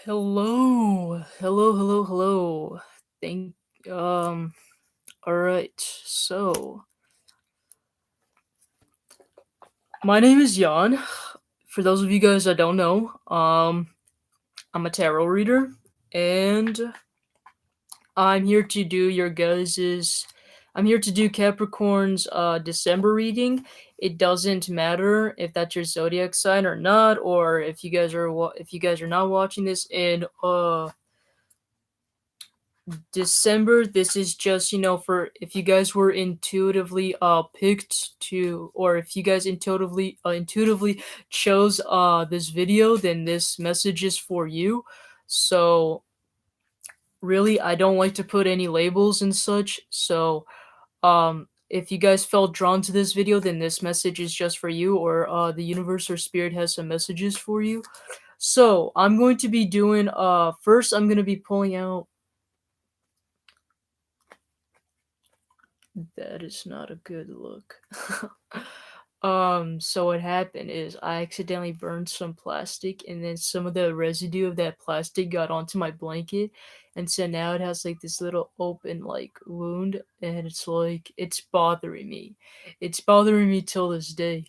Hello. Thank all right. So, my name is Jan. For those of you guys that don't know, I'm a tarot reader and I'm here to do your guys's I'm here to do Capricorn's December reading. It doesn't matter if that's your zodiac sign or not, or if you guys are not watching this in December. This is just, for if you guys were intuitively picked to, or if you guys intuitively chose this video, then this message is for you. So really, I don't like to put any labels and such. So if you guys felt drawn to this video, then this message is just for you, or the universe or spirit has some messages for you. So I'm going to be doing first I'm going to be pulling out. That is not a good look. So what happened is I accidentally burned some plastic, and then some of the residue of that plastic got onto my blanket, and so now it has like this little open like wound, and it's bothering me. It's bothering me till this day.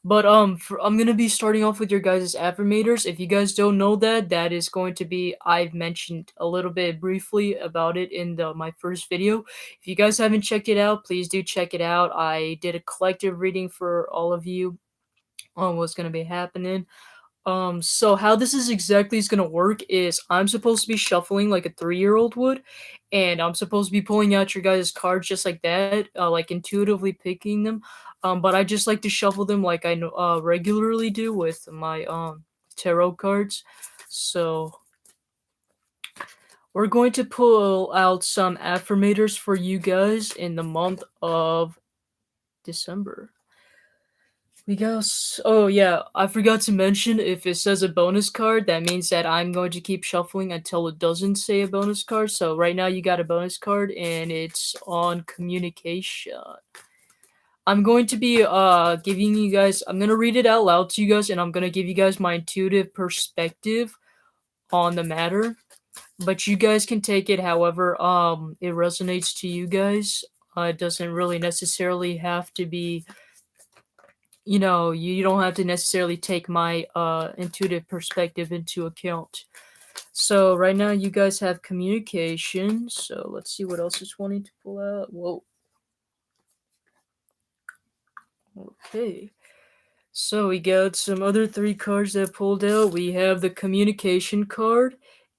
But I'm gonna be starting off with your guys' affirmators. If you guys don't know that, that is going to be I've mentioned a little bit briefly about it in my first video. If you guys haven't checked it out, please do check it out. I did a collective reading for all of you on what's gonna be happening. So how this is gonna work is I'm supposed to be shuffling like a 3-year-old would, and I'm supposed to be pulling out your guys' cards just like that, like intuitively picking them. But I just like to shuffle them like I regularly do with my tarot cards. So we're going to pull out some affirmators for you guys in the month of December. Oh yeah, I forgot to mention, if it says a bonus card, that means that I'm going to keep shuffling until it doesn't say a bonus card. So right now you got a bonus card and it's on communication. I'm going to be giving you guys, I'm going to read it out loud to you guys, and I'm going to give you guys my intuitive perspective on the matter. But you guys can take it however it resonates to you guys. It doesn't really necessarily have to be, you don't have to necessarily take my intuitive perspective into account. So right now you guys have communication. So let's see what else is wanting to pull out. Whoa. Okay. So we got some other 3 cards that pulled out. We have the communication card,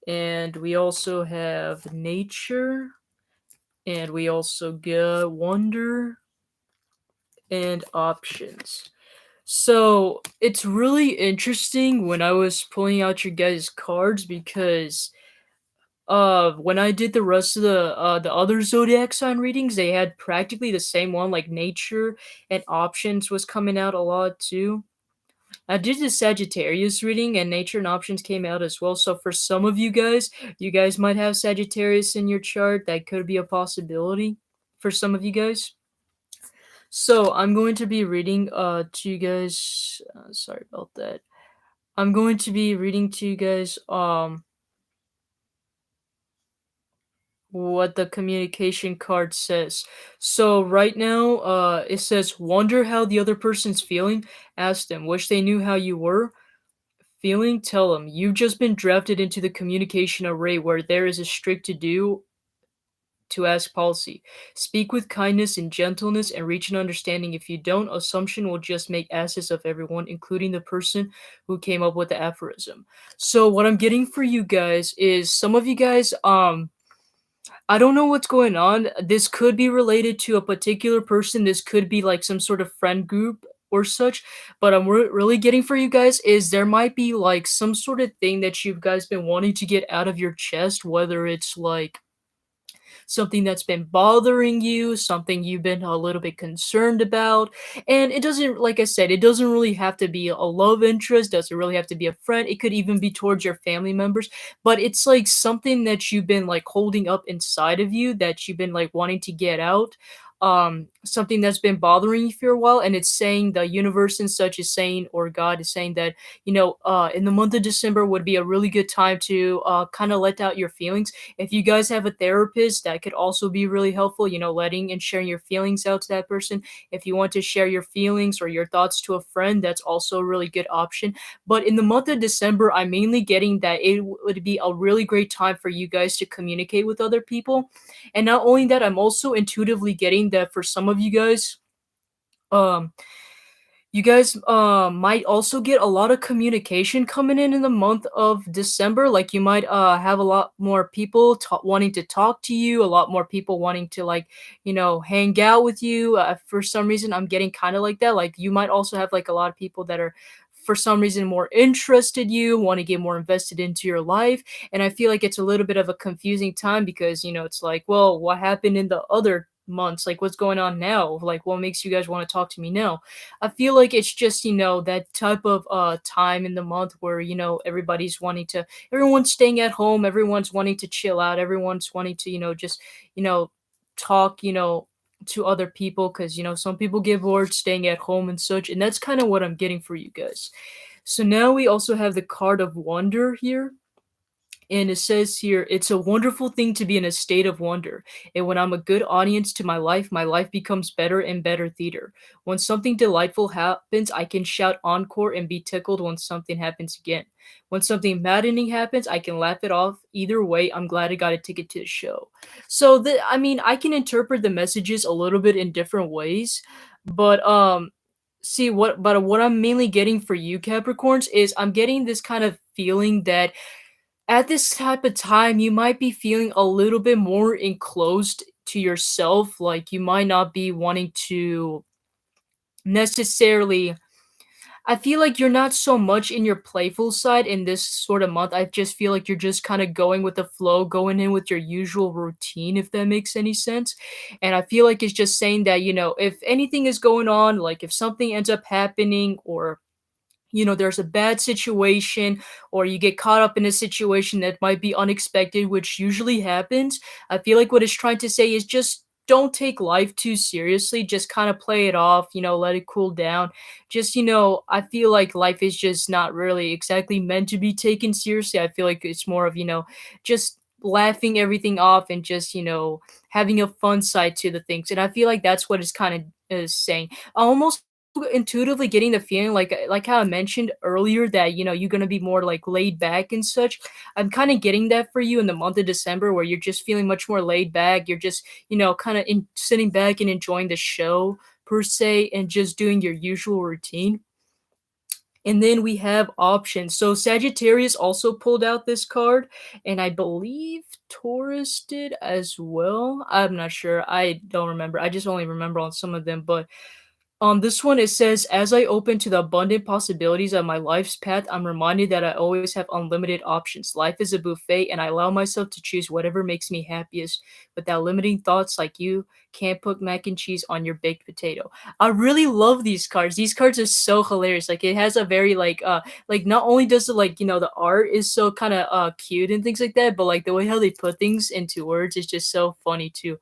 and we also have nature, and we also got wonder and options. So it's really interesting when I was pulling out your guys' cards, because when I did the rest of the other zodiac sign readings, they had practically the same one, like nature and options was coming out a lot too. I did the Sagittarius reading, and nature and options came out as well. So for some of you guys might have Sagittarius in your chart. That could be a possibility for some of you guys. So I'm going to be reading to you guys. Sorry about that. I'm going to be reading to you guys what the communication card says. So right now it says, wonder how the other person's feeling. Ask them. Wish they knew how you were feeling. Tell them you've just been drafted into the communication array where there is a strict to ask policy. Speak with kindness and gentleness and reach an understanding. If you don't, assumption will just make asses of everyone, including the person who came up with the aphorism. So what I'm getting for you guys is, some of you guys, I don't know what's going on. This could be related to a particular person. This could be like some sort of friend group or such. But I'm really getting for you guys is there might be like some sort of thing that you guys been wanting to get out of your chest, whether it's like something that's been bothering you, something you've been a little bit concerned about. And it doesn't, like I said, it doesn't really have to be a love interest, doesn't really have to be a friend. It could even be towards your family members, but it's like something that you've been like holding up inside of you that you've been like wanting to get out. something that's been bothering you for a while, and it's saying the universe and such is saying, or God is saying that, in the month of December would be a really good time to kind of let out your feelings. If you guys have a therapist, that could also be really helpful, letting and sharing your feelings out to that person. If you want to share your feelings or your thoughts to a friend, that's also a really good option. But in the month of December, I'm mainly getting that it would be a really great time for you guys to communicate with other people. And not only that, I'm also intuitively getting that for some of um, you guys might also get a lot of communication coming in the month of December. Like you might have a lot more people wanting to talk to you, a lot more people wanting to like, hang out with you. For some reason, I'm getting kind of like that. Like you might also have like a lot of people that are for some reason more interested you, want to get more invested into your life. And I feel like it's a little bit of a confusing time because, it's like, well, what happened in the other months? Like what's going on now? Like what makes you guys want to talk to me now? I feel like it's just, that type of time in the month where, everybody's wanting to everyone's staying at home, everyone's wanting to chill out, everyone's wanting to, just, you know, talk, to other people because, some people get bored staying at home and such. And that's kind of what I'm getting for you guys. So now we also have the card of wonder here. And it says here, it's a wonderful thing to be in a state of wonder. And when I'm a good audience to my life becomes better and better theater. When something delightful happens, I can shout encore and be tickled when something happens again. When something maddening happens, I can laugh it off. Either way, I'm glad I got a ticket to the show. So I can interpret the messages a little bit in different ways, but what I'm mainly getting for you Capricorns is I'm getting this kind of feeling that at this type of time, you might be feeling a little bit more enclosed to yourself. Like you might not be wanting to necessarily. I feel like you're not so much in your playful side in this sort of month. I just feel like you're just kind of going with the flow, going in with your usual routine, if that makes any sense. And I feel like it's just saying that, if anything is going on, like if something ends up happening or there's a bad situation or you get caught up in a situation that might be unexpected, which usually happens. I feel like what it's trying to say is just don't take life too seriously. Just kind of play it off, let it cool down. Just, I feel like life is just not really exactly meant to be taken seriously. I feel like it's more of, just laughing everything off and just, having a fun side to the things. And I feel like that's what it's kind of is saying. Almost intuitively getting the feeling like how I mentioned earlier that you're gonna be more like laid back and such. I'm kind of getting that for you in the month of December where you're just feeling much more laid back. You're just kind of in sitting back and enjoying the show per se and just doing your usual routine. And then we have options. So Sagittarius also pulled out this card, and I believe Taurus did as well. I'm not sure. I don't remember. I just only remember on some of them, but on this one, it says, as I open to the abundant possibilities of my life's path, I'm reminded that I always have unlimited options. Life is a buffet, and I allow myself to choose whatever makes me happiest without limiting thoughts like you can't put mac and cheese on your baked potato. I really love these cards. These cards are so hilarious. Like it has a very like not only does it like, the art is so kind of cute and things like that, but like the way how they put things into words is just so funny too.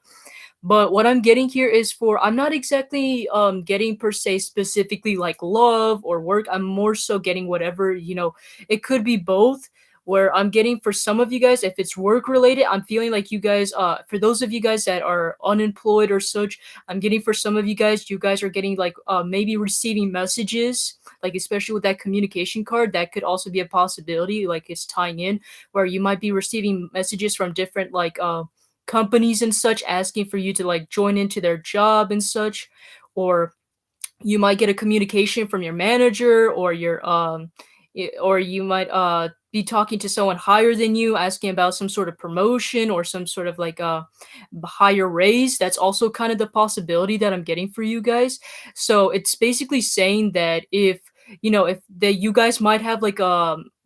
But what I'm getting here is for I'm not exactly getting per se specifically like love or work. I'm more so getting whatever, it could be both. Where I'm getting for some of you guys, if it's work related, I'm feeling like you guys, for those of you guys that are unemployed or such, I'm getting for some of you guys are getting like maybe receiving messages, like especially with that communication card, that could also be a possibility, like it's tying in, where you might be receiving messages from different like companies and such asking for you to like join into their job and such, or you might get a communication from your manager or or you might be talking to someone higher than you asking about some sort of promotion or some sort of like higher raise. That's also kind of the possibility that I'm getting for you guys. So it's basically saying that if that you guys might have like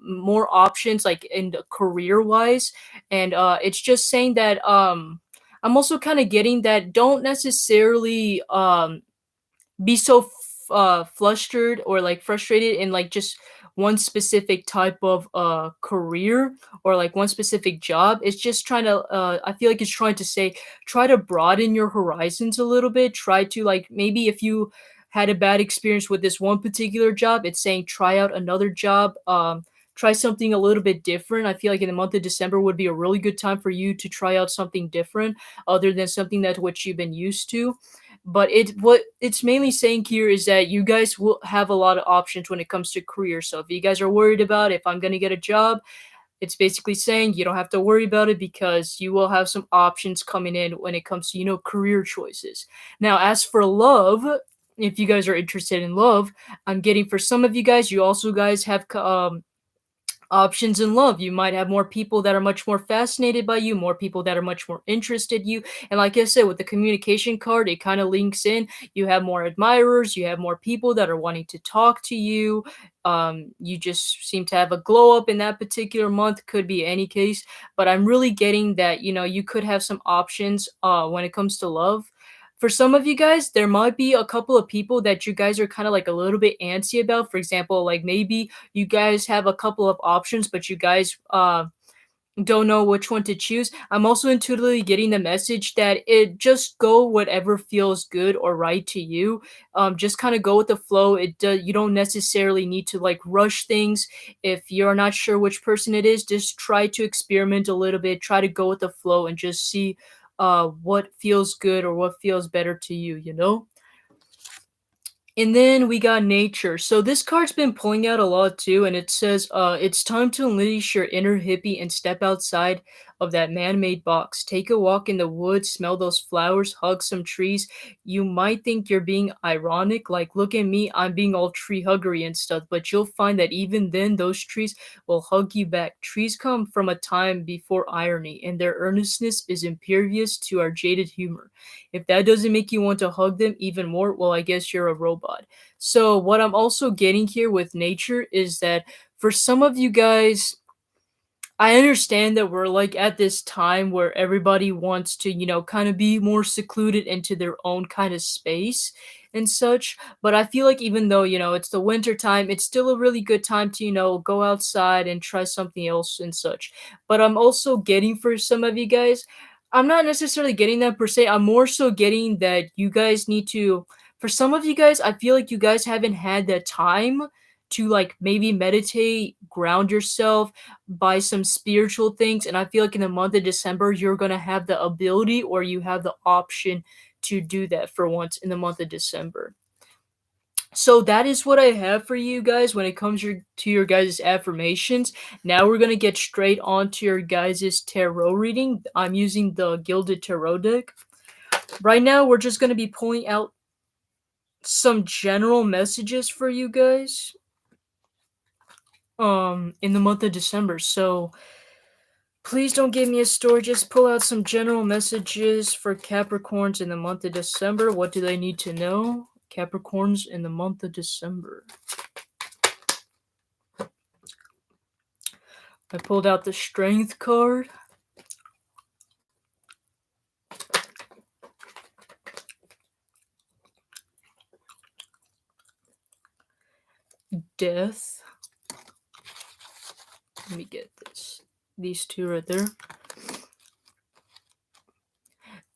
more options like in the career wise, and it's just saying that I'm also kind of getting that don't necessarily be so flustered or like frustrated in like just one specific type of career or like one specific job. It's just trying to I feel like it's trying to say try to broaden your horizons a little bit. Try to like maybe if you had a bad experience with this one particular job, it's saying try out another job. Try something a little bit different. I feel like in the month of December would be a really good time for you to try out something different other than something that what you've been used to. But what it's mainly saying here is that you guys will have a lot of options when it comes to career. So if you guys are worried about if I'm going to get a job, it's basically saying you don't have to worry about it because you will have some options coming in when it comes to, career choices. Now, as for love, if you guys are interested in love, I'm getting for some of you guys, you also guys have options in love. You might have more people that are much more fascinated by you, more people that are much more interested in you. And like I said, with the communication card, it kind of links in. You have more admirers, you have more people that are wanting to talk to you. You just seem to have a glow up in that particular month. Could be any case, but I'm really getting that, you could have some options when it comes to love. For some of you guys, there might be a couple of people that you guys are kind of like a little bit antsy about. For example, like maybe you guys have a couple of options, but you guys don't know which one to choose. I'm also intuitively getting the message that it just go whatever feels good or right to you. Just kind of go with the flow. You don't necessarily need to like rush things. If you're not sure which person it is, just try to experiment a little bit. Try to go with the flow and just see what feels good or what feels better to you. And then we got nature. So this card's been pulling out a lot too, and it says, it's time to unleash your inner hippie and step outside of that man-made box. Take a walk in the woods, smell those flowers, hug some trees. You might think you're being ironic, like, look at me, I'm being all tree huggery and stuff, but you'll find that even then those trees will hug you back. Trees come from a time before irony, and their earnestness is impervious to our jaded humor. If that doesn't make you want to hug them even more, well, I guess you're a robot. So, what I'm also getting here with nature is that for some of you guys, I understand that we're like at this time where everybody wants to, kind of be more secluded into their own kind of space and such. But I feel like even though, it's the winter time, it's still a really good time to, go outside and try something else and such. But I'm also getting for some of you guys, I'm not necessarily getting that per se. I'm more so getting that you guys need to, for some of you guys, I feel like you guys haven't had that time to like maybe meditate, ground yourself, buy some spiritual things. And I feel like in the month of December, you're going to have the ability or you have the option to do that for once in the month of December. So that is what I have for you guys when it comes to your guys' affirmations. Now we're going to get straight on to your guys' tarot reading. I'm using the Gilded Tarot deck. Right now, we're just going to be pulling out some general messages for you guys in the month of December. So please don't give me a story. Just pull out some general messages for Capricorns in the month of December. What do they need to know? Capricorns in the month of December. I pulled out the Strength card. Death. Let me get this. These two right there.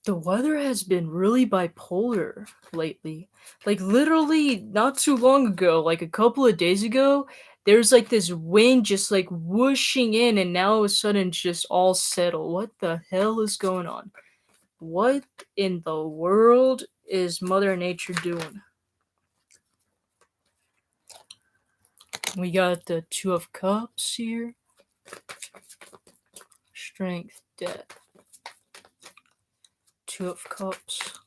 The weather has been really bipolar lately. Like literally not too long ago, like a couple of days ago, there's like this wind just like whooshing in and now all of a sudden it's just all settled. What the hell is going on? What in the world is Mother Nature doing? We got the Two of Cups here. Strength, Death. Two of Cups.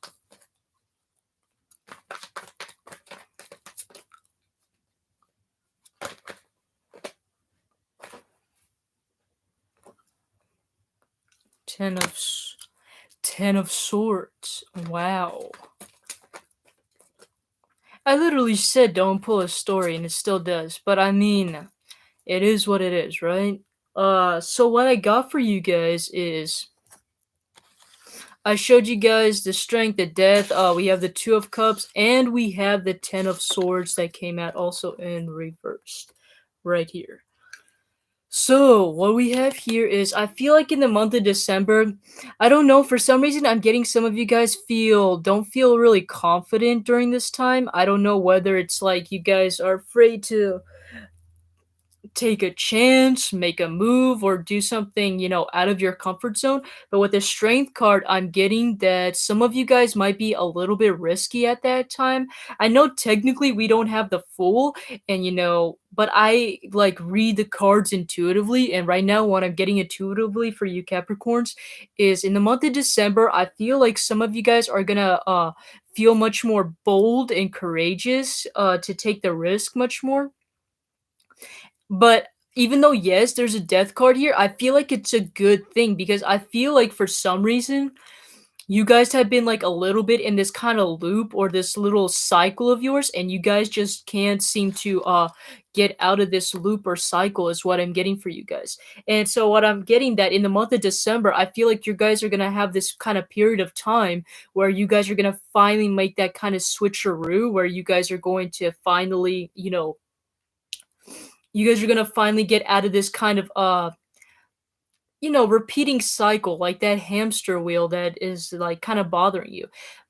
Ten of Swords. Wow. I literally said don't pull a story and it still does. But I mean, it is what it is, right? So what I got for you guys is I showed you guys the strength, the death. We have the Two of Cups, and we have the Ten of Swords that came out also in reversed, right here. So what we have here is, I feel like in the month of December, I don't know, for some reason I'm getting some of you guys don't feel really confident during this time. I don't know whether it's like you guys are afraid to take a chance, make a move, or do something, out of your comfort zone. But with the strength card, I'm getting that some of you guys might be a little bit risky at that time. I know technically we don't have the Fool, and but I like read the cards intuitively, and right now what I'm getting intuitively for you Capricorns is, in the month of December, I feel like some of you guys are gonna feel much more bold and courageous to take the risk much more. But even though, yes, there's a death card here, I feel like it's a good thing, because I feel like for some reason you guys have been like a little bit in this kind of loop or this little cycle of yours, and you guys just can't seem to get out of this loop or cycle, is what I'm getting for you guys. And so what I'm getting, that in the month of December, I feel like you guys are going to have this kind of period of time where you guys are going to finally make that kind of switcheroo, where you guys are going to finally, you guys are gonna finally get out of this kind of repeating cycle, like that hamster wheel that is like kind of bothering you.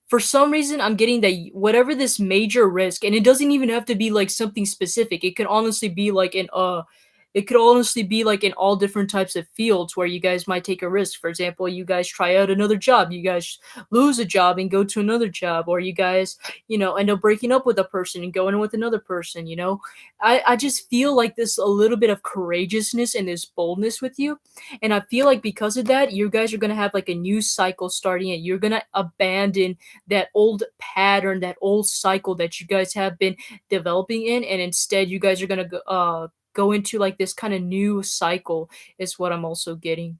For some reason, I'm getting that whatever this major risk, and it doesn't even have to be like something specific. It could honestly be like in all different types of fields where you guys might take a risk. For example, you guys try out another job, you guys lose a job and go to another job, or you guys, end up breaking up with a person and going with another person. I just feel like this a little bit of courageousness and this boldness with you. And I feel like because of that, you guys are going to have like a new cycle starting, and you're going to abandon that old pattern, that old cycle that you guys have been developing in. And instead, you guys are going to go into like this kind of new cycle, is what I'm also getting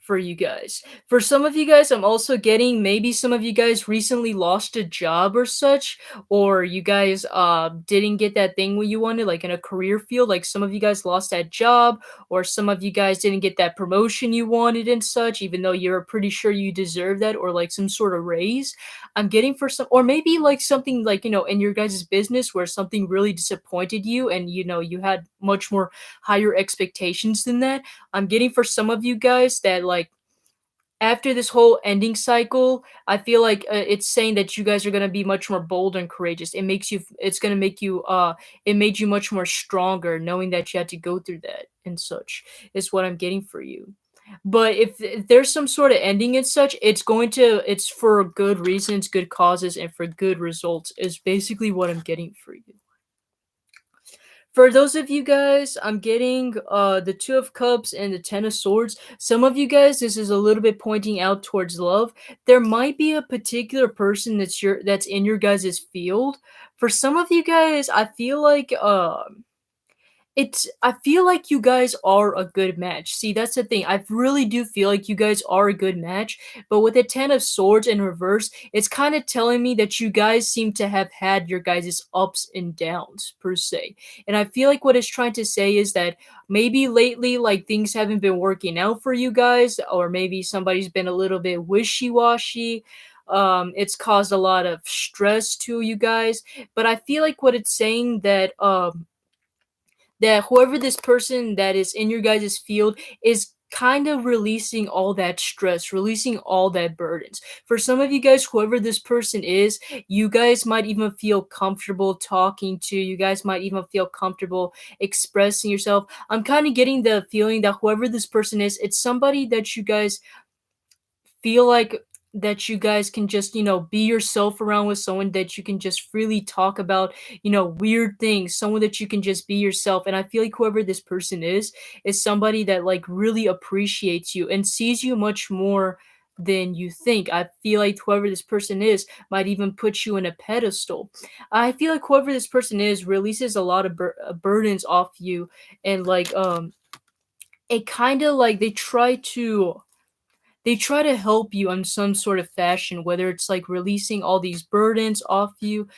for you guys. For some of you guys, I'm also getting maybe some of you guys recently lost a job or such, or you guys didn't get that thing what you wanted, like in a career field. Like some of you guys lost that job, or some of you guys didn't get that promotion you wanted and such, even though you're pretty sure you deserve that, or like some sort of raise. I'm getting for some, or maybe like something like, in your guys' business where something really disappointed you, and you had much more higher expectations than that. I'm getting for some of you guys that, like, after this whole ending cycle, I feel like it's saying that you guys are gonna be much more bold and courageous. It's gonna make you, it made you much more stronger, knowing that you had to go through that and such, is what I'm getting for you. But if there's some sort of ending and such, it's for good reasons, good causes, and for good results, is basically what I'm getting for you. For those of you guys, I'm getting the Two of Cups and the Ten of Swords. Some of you guys, this is a little bit pointing out towards love. There might be a particular person that's in your guys' field. For some of you guys, I feel like you guys are a good match. See, that's the thing. I really do feel like you guys are a good match. But with the Ten of Swords in reverse, it's kind of telling me that you guys seem to have had your guys' ups and downs, per se. And I feel like what it's trying to say is that maybe lately, like, things haven't been working out for you guys, or maybe somebody's been a little bit wishy-washy. It's caused a lot of stress to you guys. But I feel like what it's saying, that whoever this person that is in your guys' field is kind of releasing all that stress, releasing all that burdens. For some of you guys, whoever this person is, you guys might even feel comfortable talking to, you guys might even feel comfortable expressing yourself. I'm kind of getting the feeling that whoever this person is, it's somebody that you guys feel like, that you guys can just, be yourself around, with someone that you can just freely talk about, weird things, someone that you can just be yourself. And I feel like whoever this person is somebody that like really appreciates you and sees you much more than you think. I feel like whoever this person is might even put you in a pedestal. I feel like whoever this person is releases a lot of burdens off you, and like it kind of like they try to help you in some sort of fashion, whether it's like releasing all these burdens off you,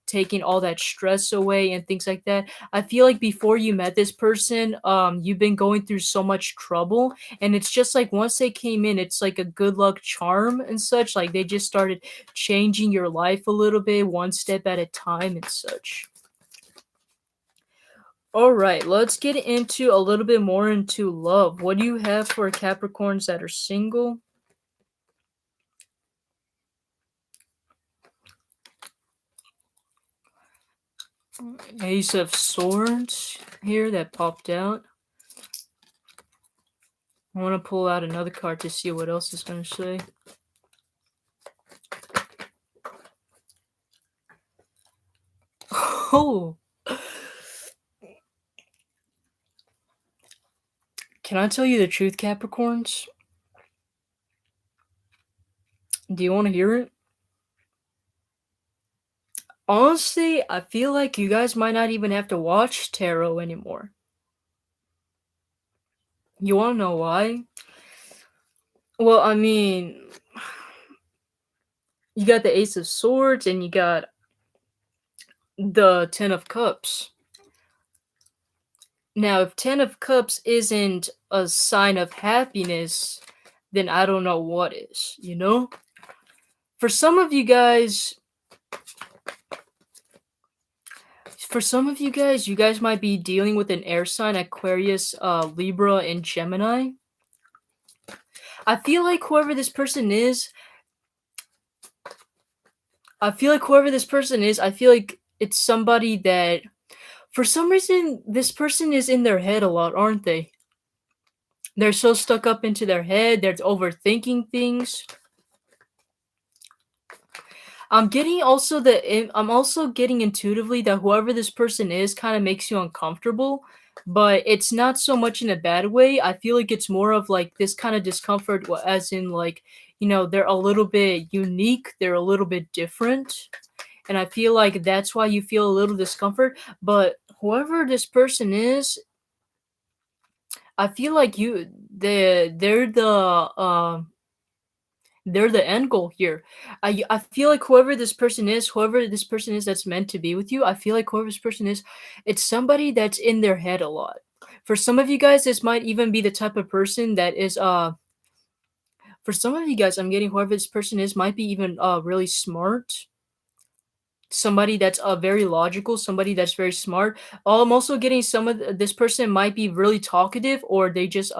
taking all that stress away and things like that. I feel like before you met this person, you've been going through so much trouble, and it's just like once they came in, it's like a good luck charm and such. Like they just started changing your life a little bit, one step at a time and such. All right, let's get into a little bit more into love. What do you have for Capricorns that are single? Ace of Swords here that popped out. I want to pull out another card to see what else it's going to say. Oh! Can I tell you the truth, Capricorns? Do you want to hear it? Honestly, I feel like you guys might not even have to watch tarot anymore. You want to know why? Well, I mean, you got the Ace of Swords and you got the Ten of Cups. Now, if Ten of Cups isn't a sign of happiness, then I don't know what is, you know? For some of you guys, you guys might be dealing with an air sign, Aquarius, Libra, and Gemini. I feel like whoever this person is, I feel like it's somebody that, for some reason, this person is in their head a lot, aren't they? They're so stuck up into their head, they're overthinking things. I'm also getting intuitively that whoever this person is kind of makes you uncomfortable, but it's not so much in a bad way. I feel like it's more of like this kind of discomfort, as in like, they're a little bit unique, they're a little bit different, and I feel like that's why you feel a little discomfort. But whoever this person is, I feel like they're the end goal here. I feel like whoever this person is that's meant to be with you, I feel like whoever this person is, it's somebody that's in their head a lot. For some of you guys, this might even be the type of person that is for some of you guys, I'm getting whoever this person is might be even really smart, somebody that's very logical, somebody that's very smart. I'm also getting this person might be really talkative, or they just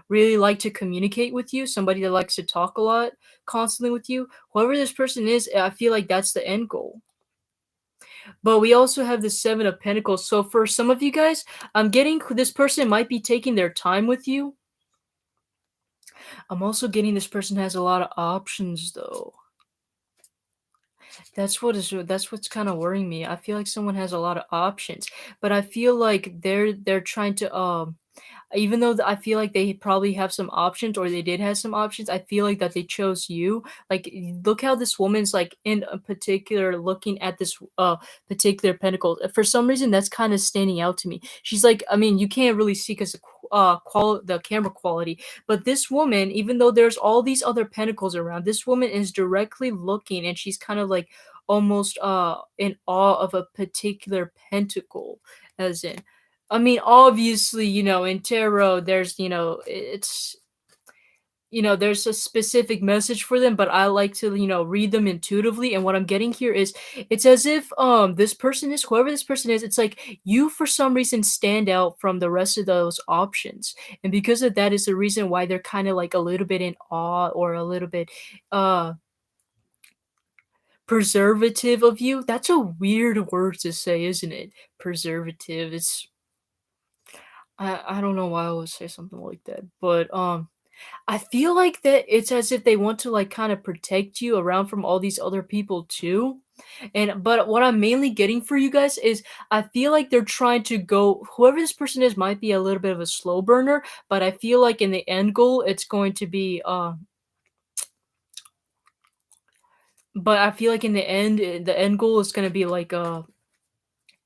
really like to communicate with you, somebody that likes to talk a lot constantly with you. Whoever this person is, I feel like that's the end goal. But we also have the Seven of Pentacles. So for some of you guys, I'm getting this person might be taking their time with you. I'm also getting this person has a lot of options though. That's what's kind of worrying me. I feel like someone has a lot of options, but I feel like they're trying to even though I feel like they probably have some options, or they did have some options, I feel like that they chose you. Like, look how this woman's like in a particular looking at this particular pentacle. For some reason, that's kind of standing out to me. She's like, I mean, you can't really see because the camera quality, but this woman, even though there's all these other pentacles around, this woman is directly looking, and she's kind of like almost in awe of a particular pentacle, as in, I mean, obviously, in tarot, there's, there's a specific message for them, but I like to, read them intuitively. And what I'm getting here is, it's as if whoever this person is, it's like you for some reason stand out from the rest of those options. And because of that is the reason why they're kind of like a little bit in awe, or a little bit uh preservative of you. That's a weird word to say, isn't it? Preservative. I don't know why I would say something like that, but I feel like that it's as if they want to like kind of protect you around from all these other people too. And but what I'm mainly getting for you guys is, I feel like they're trying to go, whoever this person is might be a little bit of a slow burner, but I feel like in the end goal it's going to be but I feel like in the end goal is going to be like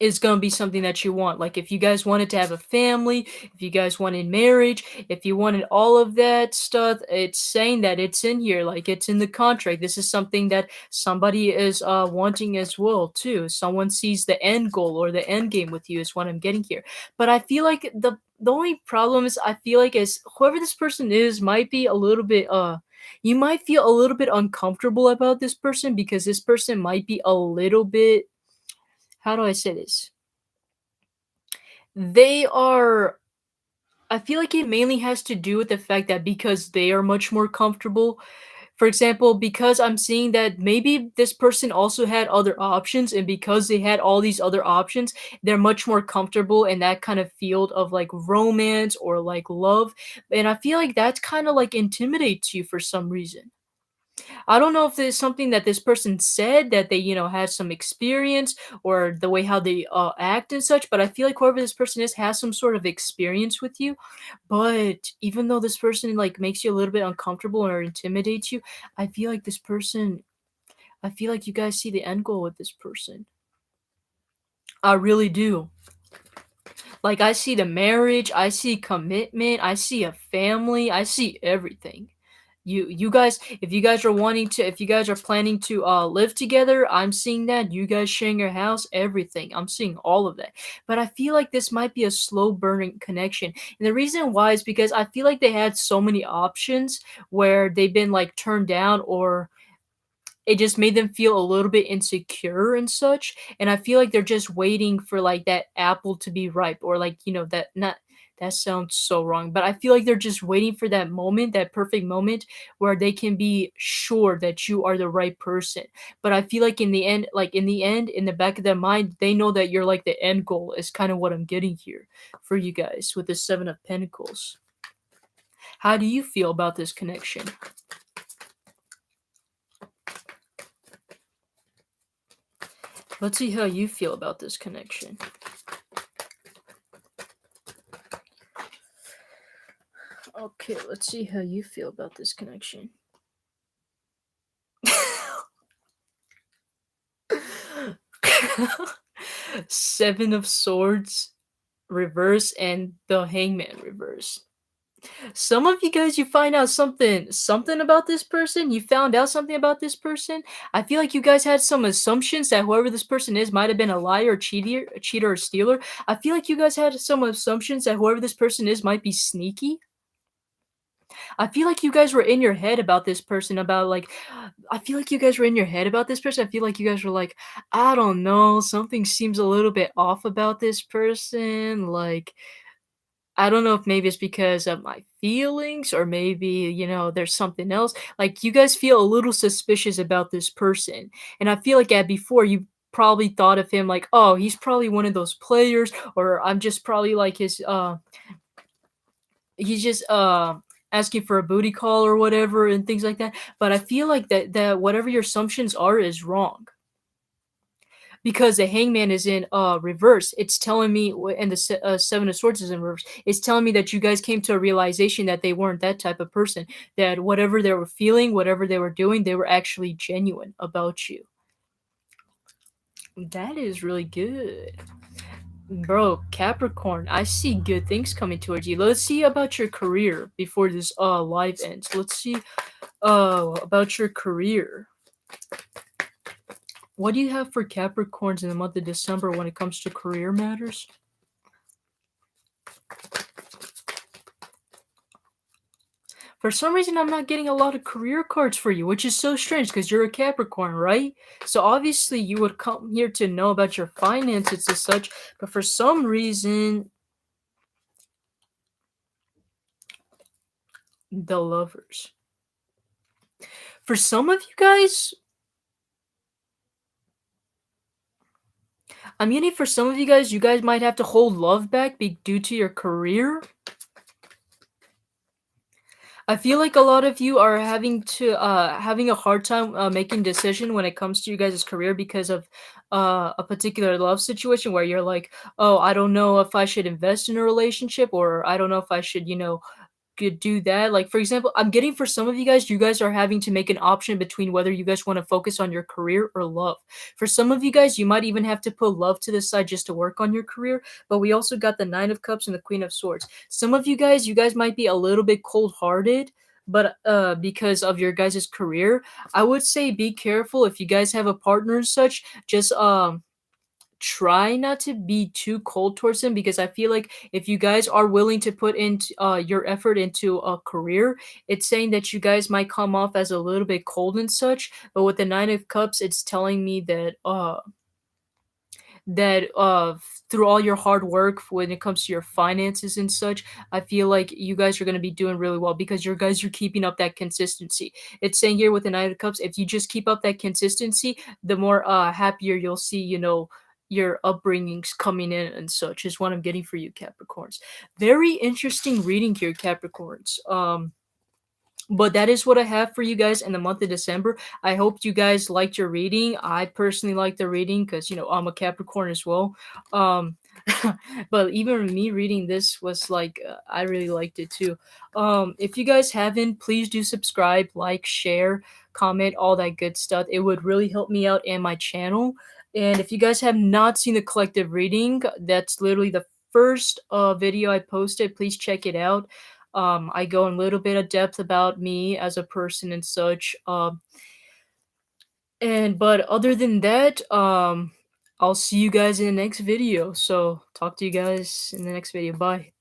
is gonna be something that you want. Like if you guys wanted to have a family, if you guys wanted marriage, if you wanted all of that stuff, it's saying that it's in here, like it's in the contract. This is something that somebody is wanting as well too. Someone sees the end goal or the end game with you is what I'm getting here. But I feel like the only problem is I feel like is whoever this person is might be a little bit you might feel a little bit uncomfortable about this person because this person might be a little bit, how do I say this? They are, I feel like it mainly has to do with the fact that because they are much more comfortable. For example, because I'm seeing that maybe this person also had other options, and because they had all these other options, they're much more comfortable in that kind of field of like romance or like love. And I feel like that kind of like intimidates you for some reason. I don't know if there's something that this person said that they, had some experience or the way how they act and such, but I feel like whoever this person is has some sort of experience with you. But even though this person like makes you a little bit uncomfortable or intimidates you, I feel like this person, I feel like you guys see the end goal with this person. I really do. Like I see the marriage, I see commitment, I see a family, I see everything. You guys, if you guys are wanting to, if you guys are planning to live together, I'm seeing that. You guys sharing your house, everything. I'm seeing all of that. But I feel like this might be a slow burning connection. And the reason why is because I feel like they had so many options where they've been like turned down, or it just made them feel a little bit insecure and such. And I feel like they're just waiting for like that apple to be ripe, or like, that not, that sounds so wrong, but I feel like they're just waiting for that moment, that perfect moment where they can be sure that you are the right person. But I feel like in the end, in the back of their mind, they know that you're like the end goal is kind of what I'm getting here for you guys with the 7 of Pentacles. How do you feel about this connection? Let's see how you feel about this connection. Okay, let's see how you feel about this connection. 7 of Swords reverse and the Hangman reverse. Some of you guys, you find out something about this person. You found out something about this person. I feel like you guys had some assumptions that whoever this person is might have been a liar, a cheater, or stealer. I feel like you guys had some assumptions that whoever this person is might be sneaky. I feel like you guys were in your head about this person, about like, I feel like you guys were in your head about this person. I feel like you guys were like, I don't know, something seems a little bit off about this person. Like, I don't know if maybe it's because of my feelings, or maybe, there's something else. Like, you guys feel a little suspicious about this person. And I feel like at before you probably thought of him like, oh, he's probably one of those players, or I'm just probably like his he's just asking for a booty call or whatever and things like that. But I feel like that whatever your assumptions are is wrong, because the Hangman is in reverse. It's telling me, and the 7 of Swords is in reverse. It's telling me that you guys came to a realization that they weren't that type of person. That whatever they were feeling, whatever they were doing, they were actually genuine about you. That is really good. Bro, Capricorn, I see good things coming towards you. Let's see about your career before this live ends. Let's see about your career. What do you have for Capricorns in the month of December when it comes to career matters? For some reason, I'm not getting a lot of career cards for you, which is so strange because you're a Capricorn, right? So obviously you would come here to know about your finances and such, but for some reason, the Lovers. For some of you guys, I'm getting for some of you guys might have to hold love back due to your career. I feel like a lot of you are having a hard time making decision when it comes to you guys' career because of a particular love situation where you're like, oh, I don't know if I should invest in a relationship, or I don't know if I should, could do that. Like, for example, I'm getting for some of you guys are having to make an option between whether you guys want to focus on your career or love. For some of you guys, you might even have to put love to the side just to work on your career. But we also got the Nine of Cups and the Queen of Swords. Some of you guys might be a little bit cold-hearted, but because of your guys' career, I would say be careful if you guys have a partner and such. Just try not to be too cold towards them, because I feel like if you guys are willing to put into your effort into a career, it's saying that you guys might come off as a little bit cold and such. But with the Nine of Cups, it's telling me that through all your hard work when it comes to your finances and such, I feel like you guys are going to be doing really well because your guys are keeping up that consistency. It's saying here with the Knight of Cups, if you just keep up that consistency, the more happier you'll see, your upbringings coming in and such is what I'm getting for you, Capricorns. Very interesting reading here, Capricorns. But that is what I have for you guys in the month of December. I hope you guys liked your reading. I personally liked the reading because I'm a Capricorn as well. Um, but even me reading this was like I really liked it too. If you guys haven't, please do subscribe, like, share, comment, all that good stuff. It would really help me out and my channel. And if you guys have not seen the collective reading, that's literally the first video I posted. Please check it out. I go in a little bit of depth about me as a person and such. And but other than that, I'll see you guys in the next video. So talk to you guys in the next video. Bye.